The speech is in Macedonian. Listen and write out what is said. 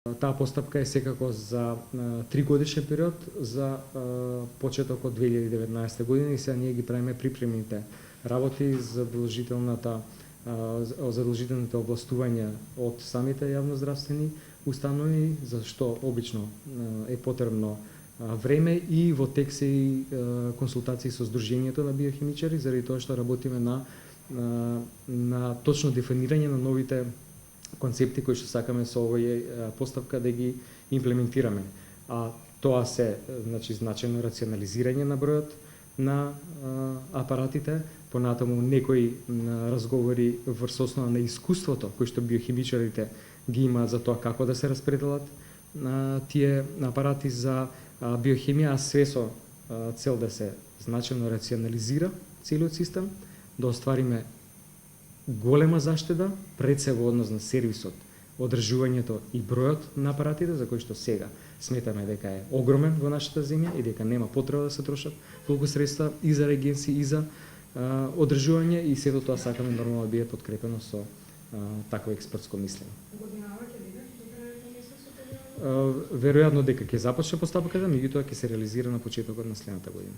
Таа постапка е секако за 3-годишен период за почеток од 2019 година и сега ние ги правиме припремните работи за задолжителните областувања од самите јавноздравствени установи, за што обично е потребно време и во тек се и консултации со Сдруженијето на биохимичари, заради тоа што работиме на точно дефинирање на новите концепти кои што сакаме со овој постапка да ги имплементираме. А тоа се значено рационализирање на бројот на апаратите, понатаму некои разговори врз основа на искуството кои што биохимичарите ги имаат за тоа како да се распределат тие апарати за биохемија, а све со цел да се значено рационализира целиот систем, да оствариме голема заштеда пред се во однос на сервисот, одржувањето и бројот на апаратите за кои што сега сметаме дека е огромен во нашата земја и дека нема потреба да се трошат толку средства и за реагенси и за одржување, и сето тоа сакаме нормално да биде подкрепено со такво експертско мислење. Веројатно дека ќе започне постапката, меѓутоа ќе се реализира на почетокот на следната година.